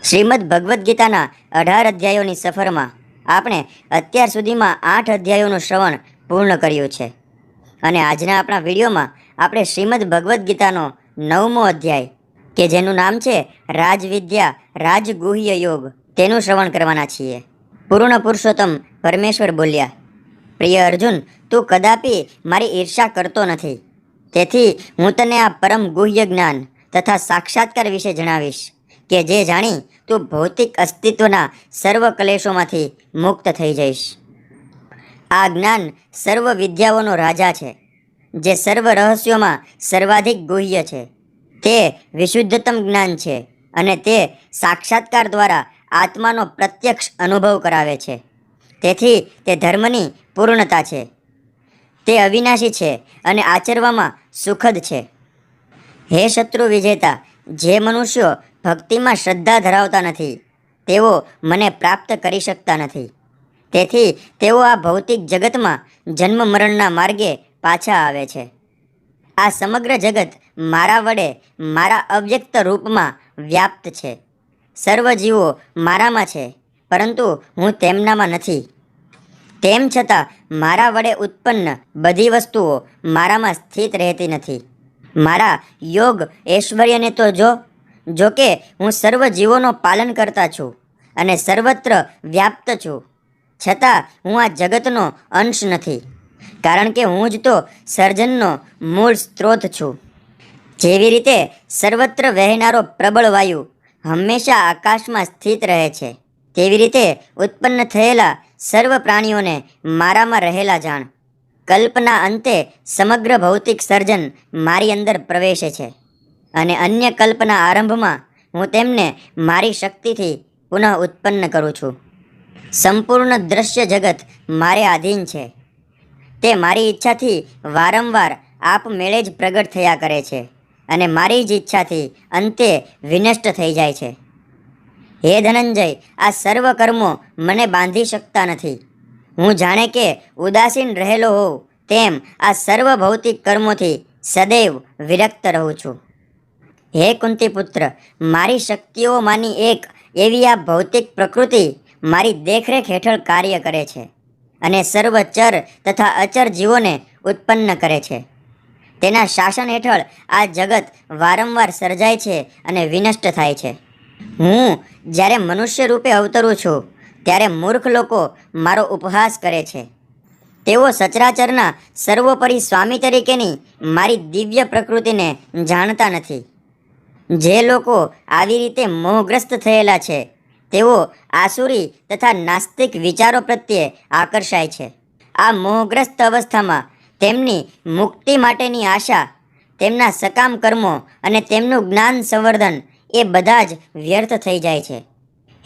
શ્રીમદ ભગવદ્ ગીતાના 18 અધ્યાયોની સફરમાં આપણે અત્યાર સુધીમાં 8 અધ્યાયોનું શ્રવણ પૂર્ણ કર્યું છે અને આજના આપણા વિડીયોમાં આપણે શ્રીમદ ભગવદ્ ગીતાનો 9મો અધ્યાય કે જેનું નામ છે રાજવિદ્યા રાજગુહ્ય યોગ તેનું શ્રવણ કરવાના છીએ. પૂર્ણ પુરુષોત્તમ પરમેશ્વર બોલ્યા, પ્રિય અર્જુન, તું કદાપી મારી ઈર્ષા કરતો નથી, તેથી હું તને આ પરમ ગુહ્ય જ્ઞાન તથા સાક્ષાત્કાર વિશે જણાવીશ કે જે જાણી તું ભૌતિક અસ્તિત્વના સર્વ કલેશોમાંથી મુક્ત થઈ જઈશ. આ જ્ઞાન સર્વ વિદ્યાઓનો રાજા છે, જે સર્વ રહસ્યોમાં સર્વાધિક ગુહ્ય છે. તે વિશુદ્ધતમ જ્ઞાન છે અને તે સાક્ષાત્કાર દ્વારા આત્માનો પ્રત્યક્ષ અનુભવ કરાવે છે. તેથી તે ધર્મની પૂર્ણતા છે. તે અવિનાશી છે અને આચરવામાં સુખદ છે. હે શત્રુ વિજેતા, જે મનુષ્યો ભક્તિમાં શ્રદ્ધા ધરાવતા નથી તેઓ મને પ્રાપ્ત કરી શકતા નથી. તેથી તેઓ આ ભૌતિક જગતમાં જન્મ મરણના માર્ગે પાછા આવે છે. આ સમગ્ર જગત મારા વડે મારા અવ્યક્ત રૂપમાં વ્યાપ્ત છે. સર્વ જીવો મારામાં છે, પરંતુ હું તેમનામાં નથી. તેમ છતાં મારા વડે ઉત્પન્ન બધી વસ્તુઓ મારામાં સ્થિત રહેતી નથી. મારા યોગ ઐશ્વર્યને તો જો કે હું સર્વ જીવોનો પાલન કરતા છું અને સર્વત્ર વ્યાપ્ત છું, છતાં હું આ જગતનો અંશ નથી, કારણ કે હું જ તો સર્જનનો મૂળ સ્ત્રોત છું. જેવી રીતે સર્વત્ર વહેનારો પ્રબળ વાયુ હંમેશા આકાશમાં સ્થિત રહે છે, તેવી રીતે ઉત્પન્ન થયેલા સર્વ પ્રાણીઓને મારામાં રહેલા જાણ. કલ્પના અંતે સમગ્ર ભૌતિક સર્જન મારી અંદર પ્રવેશે છે અને અન્ય કલ્પના આરંભમાં હું તેમને મારી શક્તિથી પુનઃ ઉત્પન્ન કરું છું. સંપૂર્ણ દ્રશ્ય જગત મારે આધીન છે. તે મારી ઈચ્છાથી વારંવાર આપમેળે જ પ્રગટ થયા કરે છે અને મારી જ ઈચ્છાથી અંતે વિનષ્ટ થઈ જાય છે. હે ધનંજય, આ સર્વ કર્મો મને બાંધી શકતા નથી. હું જાણે કે ઉદાસીન રહેલો હોઉં તેમ આ સર્વ ભૌતિક કર્મોથી સદૈવ વિરક્ત રહું છું. હે કુંતી પુત્ર, મારી શક્તિઓમાંની એક એવી આ ભૌતિક પ્રકૃતિ મારી દેખરેખ હેઠળ કાર્ય કરે છે અને સર્વ ચર તથા અચર જીવોને ઉત્પન્ન કરે છે. તેના શાસન હેઠળ આ જગત વારંવાર સર્જાય છે અને વિનષ્ટ થાય છે. હું જ્યારે મનુષ્ય રૂપે અવતરું છું ત્યારે મૂર્ખ લોકો મારો ઉપહાસ કરે છે. તેઓ સચરાચરના સર્વોપરી સ્વામી તરીકેની મારી દિવ્ય પ્રકૃતિને જાણતા નથી. જે લોકો આવી રીતે મોહગ્રસ્ત થયેલા છે તેઓ આસુરી તથા નાસ્તિક વિચારો પ્રત્યે આકર્ષાય છે. આ મોહગ્રસ્ત અવસ્થામાં તેમની મુક્તિ માટેની આશા, તેમના સકામ કર્મો અને તેમનું જ્ઞાન સંવર્ધન એ બધા જ વ્યર્થ થઈ જાય છે.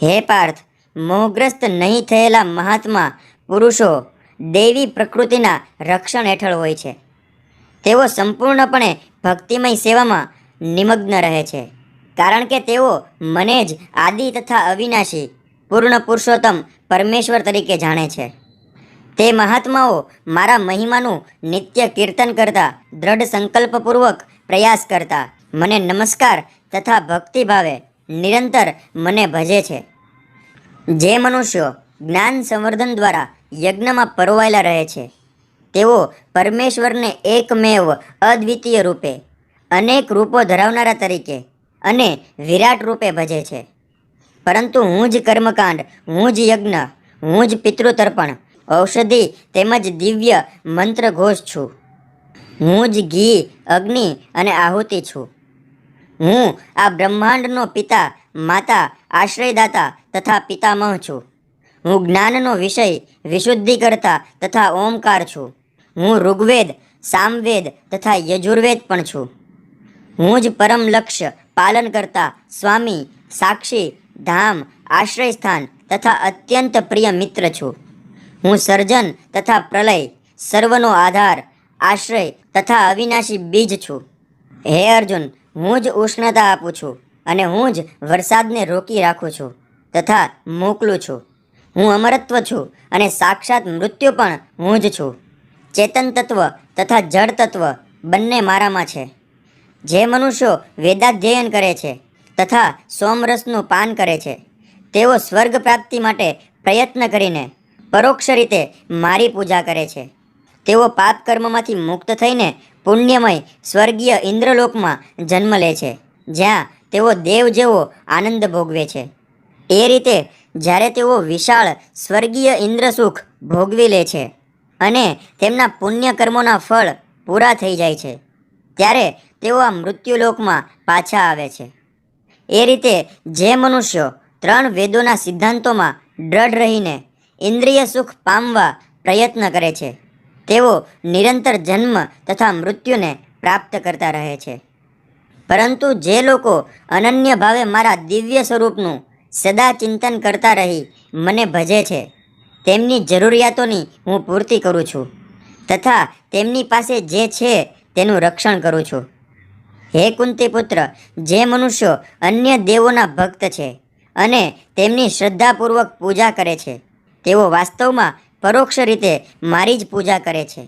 હે પાર્થ, મોહગ્રસ્ત નહીં થયેલા મહાત્મા પુરુષો દૈવી પ્રકૃતિના રક્ષણ હેઠળ હોય છે. તેઓ સંપૂર્ણપણે ભક્તિમય સેવામાં નિમગ્ન રહે છે, કારણ કે તેઓ મને જ આદિ તથા અવિનાશી પૂર્ણ પુરુષોત્તમ પરમેશ્વર તરીકે જાણે છે. તે મહાત્માઓ મારા મહિમાનું નિત્ય કીર્તન કરતા, દ્રઢ સંકલ્પપૂર્વક પ્રયાસ કરતા, મને નમસ્કાર તથા ભક્તિભાવે નિરંતર મને ભજે છે. જે મનુષ્યો જ્ઞાન સંવર્ધન દ્વારા યજ્ઞમાં પરોવાયેલા રહે છે તેઓ પરમેશ્વરને એકમેવ અદ્વિતીય રૂપે, અનેક રૂપો ધરાવનારા તરીકે અને વિરાટ રૂપે ભજે છે. પરંતુ હું જ કર્મકાંડ, હું જ યજ્ઞ, હું જ પિતૃતર્પણ, ઔષધિ તેમજ દિવ્ય મંત્ર ઘોષ છું. હું જ ઘી, અગ્નિ અને આહુતિ છું. હું આ બ્રહ્માંડનો પિતા, માતા, આશ્રયદાતા તથા પિતામહ છું. હું જ્ઞાનનો વિષય, વિશુદ્ધિકર્તા તથા ઓમકાર છું. હું ઋગ્વેદ, સામવેદ તથા યજુર્વેદ પણ છું. હું જ પરમ લક્ષ્ય, પાલન કરતા, સ્વામી, સાક્ષી, ધામ, આશ્રયસ્થાન તથા અત્યંત પ્રિય મિત્ર છું. હું સર્જન તથા પ્રલય, સર્વનો આધાર, આશ્રય તથા અવિનાશી બીજ છું. હે અર્જુન, હું જ ઉષ્ણતા આપું છું અને હું જ વરસાદને રોકી રાખું છું તથા મોકલું છું. હું અમરત્વ છું અને સાક્ષાત મૃત્યુ પણ હું જ છું. ચેતન તત્વ તથા જળ તત્વ બંને મારામાં છે. જે મનુષ્યો વેદાધ્યયન કરે છે તથા સોમરસનું પાન કરે છે તેઓ સ્વર્ગ પ્રાપ્તિ માટે પ્રયત્ન કરીને પરોક્ષ રીતે મારી પૂજા કરે છે. તેઓ પાપ કર્મમાંથી મુક્ત થઈને પુણ્યમય સ્વર્ગીય ઇન્દ્રલોકમાં જન્મ લે છે, જ્યાં તેઓ દેવ જેવો આનંદ ભોગવે છે. એ રીતે જ્યારે તેઓ વિશાળ સ્વર્ગીય ઇન્દ્રસુખ ભોગવી લે છે અને તેમના પુણ્ય કર્મોના ફળ પૂરા થઈ જાય છે, ત્યારે તેઓ આ મૃત્યુલોકમાં પાછા આવે છે. એ રીતે જે મનુષ્યો 3 વેદોના સિદ્ધાંતોમાં દ્રઢ રહીને ઇન્દ્રિય સુખ પામવા પ્રયત્ન કરે છે, તેઓ નિરંતર જન્મ તથા મૃત્યુને પ્રાપ્ત કરતા રહે છે. પરંતુ જે લોકો અનન્ય ભાવે મારા દિવ્ય સ્વરૂપનું સદા ચિંતન કરતા રહી મને ભજે છે, તેમની જરૂરિયાતોની હું પૂર્તિ કરું છું તથા તેમની પાસે જે છે તેનું રક્ષણ કરું છું. હે કુંતી પુત્ર, જે મનુષ્યો અન્ય દેવોના ભક્ત છે અને તેમની શ્રદ્ધાપૂર્વક પૂજા કરે છે, તેઓ વાસ્તવમાં પરોક્ષ રીતે મારી જ પૂજા કરે છે,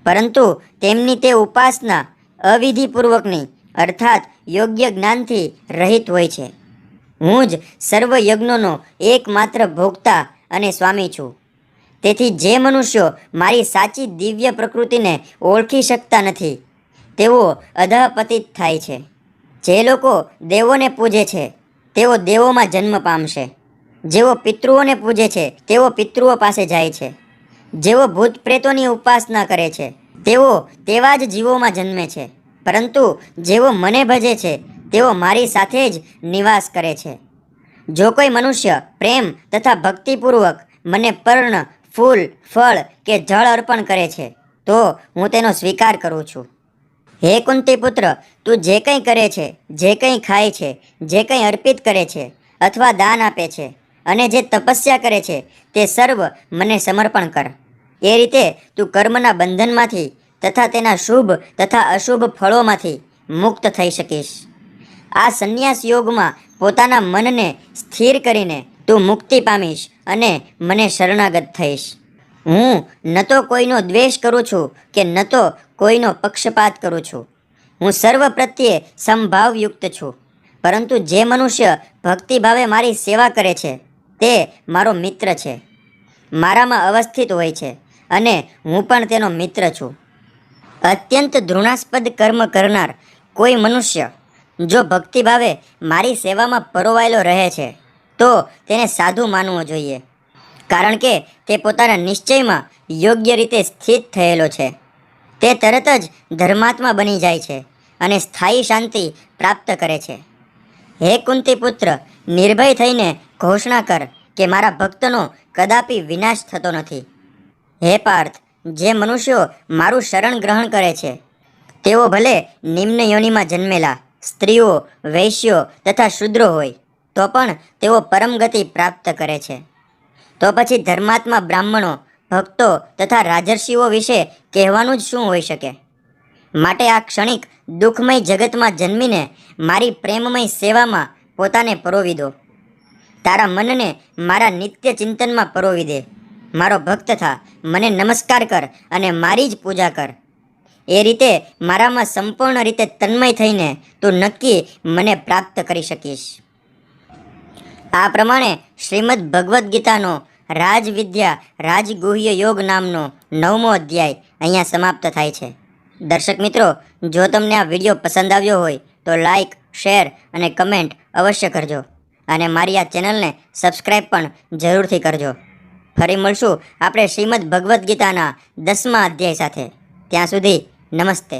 પરંતુ તેમની તે ઉપાસના અવિધિપૂર્વકની અર્થાત યોગ્ય જ્ઞાનથી રહિત હોય છે. હું જ સર્વ યજ્ઞોનો એકમાત્ર ભોગતા અને સ્વામી છું. તેથી જે મનુષ્યો મારી સાચી દિવ્ય પ્રકૃતિને ઓળખી શકતા નથી, તેઓ અધઃપતિત થાય છે. જે લોકો દેવોને પૂજે છે તેઓ દેવોમાં જન્મ પામશે. જેઓ પિતૃઓને પૂજે છે તેઓ પિતૃઓ પાસે જાય છે. જેઓ ભૂત પ્રેતોની ઉપાસના કરે છે તેઓ તેવા જ જીવોમાં જન્મે છે. પરંતુ જેઓ મને ભજે છે તેઓ મારી સાથે જ નિવાસ કરે છે. જો કોઈ મનુષ્ય પ્રેમ તથા ભક્તિપૂર્વક મને પર્ણ, ફૂલ, ફળ કે જળ અર્પણ કરે છે તો હું તેનો સ્વીકાર કરું છું. હે કુંતી પુત્ર, તું જે કંઈ કરે છે, જે કંઈ ખાય છે, જે કંઈ અર્પિત કરે છે અથવા દાન આપે છે અને જે તપસ્યા કરે છે તે સર્વ મને સમર્પણ કર. એ રીતે તું કર્મના બંધનમાંથી તથા તેના શુભ તથા અશુભ ફળોમાંથી મુક્ત થઈ શકીશ. આ સંન્યાસ યોગમાં પોતાના મનને સ્થિર કરીને તું મુક્તિ પામીશ અને મને શરણાગત થઈશ. હું ન તો કોઈનો દ્વેષ કરું છું કે ન તો કોઈનો પક્ષપાત કરું છું. હું સર્વ પ્રત્યે સમભાવયુક્ત છું. પરંતુ જે મનુષ્ય ભક્તિભાવે મારી સેવા કરે છે તે મારો મિત્ર છે, મારામાં અવસ્થિત હોય છે અને હું પણ તેનો મિત્ર છું. અત્યંત ઘૃણાસ્પદ કર્મ કરનાર કોઈ મનુષ્ય જો ભક્તિભાવે મારી સેવામાં પરોવાયેલો રહે છે તો તેને સાધુ માનવો જોઈએ, કારણ કે તે પોતાના નિશ્ચયમાં યોગ્ય રીતે સ્થિત થયેલો છે. તે તરત જ ધર્માત્મા બની જાય છે અને સ્થાયી શાંતિ પ્રાપ્ત કરે છે. હે કુંતી પુત્ર, નિર્ભય થઈને ઘોષણા કર કે મારા ભક્તનો કદાપી વિનાશ થતો નથી. હે પાર્થ, જે મનુષ્યો મારું શરણ ગ્રહણ કરે છે તેઓ ભલે નિમ્ન યોનિમાં જન્મેલા સ્ત્રીઓ, વૈશ્યો તથા શૂદ્રો હોય તો પણ તેઓ પરમગતિ પ્રાપ્ત કરે છે. તો પછી ધર્માત્મા બ્રાહ્મણો, ભક્તો તથા રાજર્ષિઓ વિશે કહેવાનું જ શું હોઈ શકે? માટે આ ક્ષણિક દુઃખમય જગતમાં જન્મીને મારી પ્રેમમય સેવામાં પોતાને પરોવી દો. તારા મનને મારા નિત્ય ચિંતનમાં પરોવી દે. મારો ભક્ત થા, મને નમસ્કાર કર અને મારી જ પૂજા કર. એ રીતે મારામાં સંપૂર્ણ રીતે તન્મય થઈને તું નક્કી મને પ્રાપ્ત કરી શકીશ. આ પ્રમાણે શ્રીમદ ભગવદ્ ગીતાનો રાજવિદ્યા રાજગુહ્ય યોગ નામનો 9મો અધ્યાય અહીંયા સમાપ્ત થાય છે. દર્શક મિત્રો, જો તમને આ વિડીયો પસંદ આવ્યો હોય તો લાઈક, શેર અને કમેન્ટ અવશ્ય કરજો અને મારી આ ચેનલને સબસ્ક્રાઈબ પણ જરૂરથી કરજો. ફરી મળશું આપણે શ્રીમદ ભગવદ્ ગીતાના 10મા અધ્યાય સાથે. ત્યાં સુધી નમસ્તે.